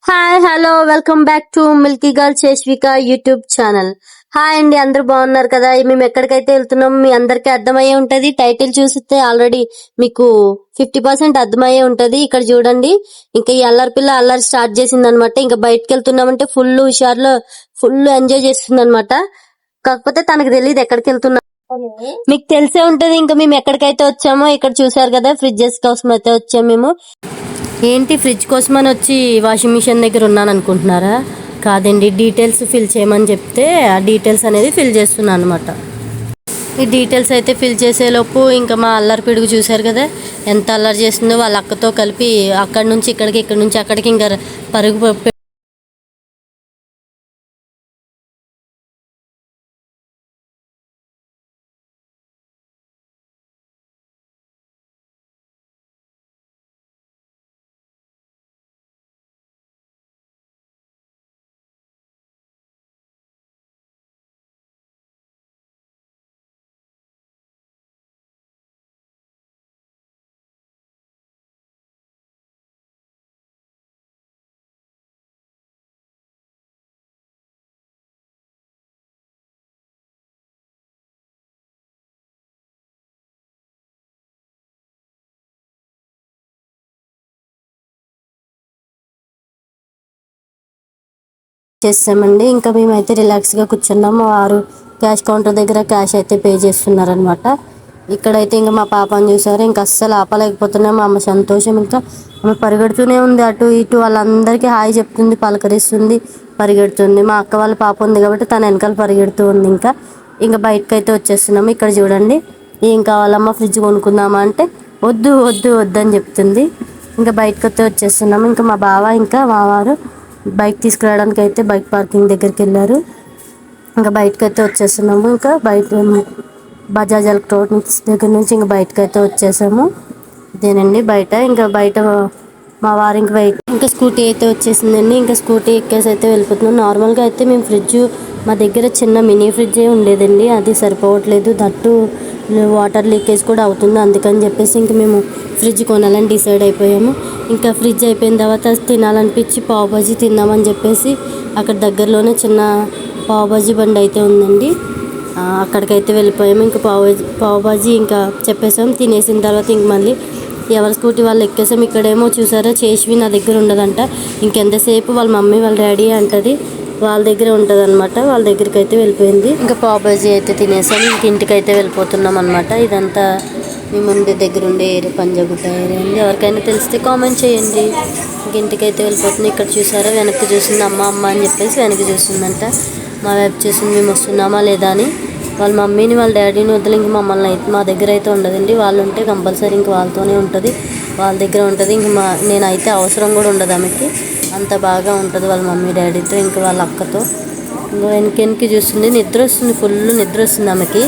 Hi hello welcome back to Milky girl Cheshvika YouTube channel. Hi అండి, అందరు బాగున్నారు కదా? మేము ఎక్కడికైతే వెళ్తున్నాం మీ అందరికీ అర్థమయ్యే ఉంటది. టైటిల్ చూస్తే ఆల్రెడీ మీకు 50% అర్థమయ్యే ఉంటది. ఇక్కడ చూడండి, ఇంకా ఈ అల్లరి పిల్ల అల్లరి స్టార్ట్ చేసింది అనమాట. ఇంకా బయటకు వెళ్తున్నామంటే ఫుల్ హుషారులో ఫుల్ ఎంజాయ్ చేస్తుంది అనమాట. కాకపోతే తనకు తెలియదు ఎక్కడికి వెళ్తున్నాం. మీకు తెలిసే ఉంటది. ఇంకా మేము ఎక్కడికైతే వచ్చామో ఇక్కడ చూసారు కదా, ఫ్రిడ్జెస్ కోసం అయితే వచ్చాము మేము. ఏంటి ఫ్రిడ్జ్ కోసం అని వచ్చి వాషింగ్ మిషన్ దగ్గర ఉన్నాను అనుకుంటున్నారా? కాదండి, డీటెయిల్స్ ఫిల్ చేయమని చెప్తే ఆ డీటెయిల్స్ అనేది ఫిల్ చేస్తున్నాను అనమాట. ఈ డీటెయిల్స్ అయితే ఫిల్ చేసేలోపు ఇంకా మా అల్లరి పిడుగు చూశారు కదా ఎంత అల్లరి చేస్తుందో. వాళ్ళ అక్కతో కలిపి అక్కడి నుంచి ఇక్కడికి, ఇక్కడి నుంచి అక్కడికి ఇంకా పరుగు చేస్తామండి. ఇంకా మేమైతే రిలాక్స్గా కూర్చున్నాము. వారు క్యాష్ కౌంటర్ దగ్గర క్యాష్ అయితే పే చేస్తున్నారనమాట. ఇక్కడైతే ఇంకా మా పాపని చూసారు, ఇంకా అస్సలు ఆపలేకపోతున్నాము. ఆమె సంతోషం ఇంకా ఆమె పరిగెడుతూనే ఉంది అటు ఇటు. వాళ్ళందరికీ హాయ్ చెప్తుంది, పలకరిస్తుంది, పరిగెడుతుంది. మా అక్క వాళ్ళ పాప ఉంది కాబట్టి తన వెనకాల పరిగెడుతూ ఉంది. ఇంకా బయటకు అయితే వచ్చేస్తున్నాము. ఇక్కడ చూడండి, ఏం కావాలమ్మా ఫ్రిడ్జ్ కొనుక్కుందామా అంటే వద్దు వద్దు వద్దని చెప్తుంది. ఇంకా బయటకు అయితే వచ్చేస్తున్నాము. ఇంకా మా బావ ఇంకా మా వారు బైక్ తీసుకురావడానికి అయితే బైక్ పార్కింగ్ దగ్గరికి వెళ్ళారు. ఇంకా బయటకు అయితే వచ్చేస్తున్నాము. ఇంకా బయట బజాజ్ ఎలక్ట్రానిక్స్ దగ్గర నుంచి ఇంకా బయటకు అయితే వచ్చేసాము. ఇదేనండి బయట. ఇంకా బయట మా వారు ఇంకా స్కూటీ అయితే వచ్చేసిందండి. ఇంకా స్కూటీ ఎక్కేసి అయితే వెళ్ళిపోతున్నాం. నార్మల్గా అయితే మేము ఫ్రిడ్జ్ మా దగ్గర చిన్న మినీ ఫ్రిడ్జే ఉండేదండి, అది సరిపోవట్లేదు. దట్టు వాటర్ లీకేజ్ కూడా అవుతుంది. అందుకని చెప్పేసి ఇంకా మేము ఫ్రిడ్జ్ కొనాలని డిసైడ్ అయిపోయాము. ఇంకా ఫ్రిడ్జ్ అయిపోయిన తర్వాత తినాలనిపించి పావు బాజీ తిందామని చెప్పేసి అక్కడ దగ్గరలోనే చిన్న పావు బాజీ బండి అయితే ఉందండి, అక్కడికైతే వెళ్ళిపోయాము. ఇంకా పావు బాజీ ఇంకా చెప్పేసాం. తినేసిన తర్వాత ఇంక మళ్ళీ ఎవరి స్కూటీ వాళ్ళు ఎక్కేసాం. ఇక్కడేమో చూసారా, చేష్వి నా దగ్గర ఉండదంట. ఇంకెంతసేపు వాళ్ళ మమ్మీ వాళ్ళ డాడీ అంటది వాళ్ళ దగ్గర ఉంటుంది అనమాట. వాళ్ళ దగ్గరికి అయితే వెళ్ళిపోయింది. ఇంకా పావు బాజీ అయితే తినేసాం. ఇంక ఇంటికి అయితే వెళ్ళిపోతున్నాం అనమాట. ఇదంతా మేము ఉండే దగ్గర ఉండే ఏరియా, పంజాగుట్ట ఏరియా అండి. ఎవరికైనా తెలిస్తే కామెంట్ చేయండి. ఇంక ఇంటికి అయితే వెళ్ళిపోతుంది. ఇక్కడ చూసారా, వెనక్కి చూసింది అమ్మ అమ్మ అని చెప్పేసి వెనక్కి చూసిందంట. మా వైపు చూసింది మేము వస్తున్నామా లేదా అని. వాళ్ళ మమ్మీని వాళ్ళ డాడీని వదిలి ఇంక మమ్మల్ని అయితే మా దగ్గర అయితే ఉండదండి. వాళ్ళు ఉంటే కంపల్సరీ ఇంక వాళ్ళతోనే ఉంటుంది, వాళ్ళ దగ్గర ఉంటుంది. ఇంక నేనైతే అవసరం కూడా ఉండదు ఆమెకి, అంత బాగా ఉంటుంది వాళ్ళ మమ్మీ డాడీతో ఇంకా వాళ్ళ అక్కతో. ఇంకా వెనక్కి చూస్తుంది, నిద్ర వస్తుంది, ఫుల్ నిద్ర వస్తుంది ఆమెకి.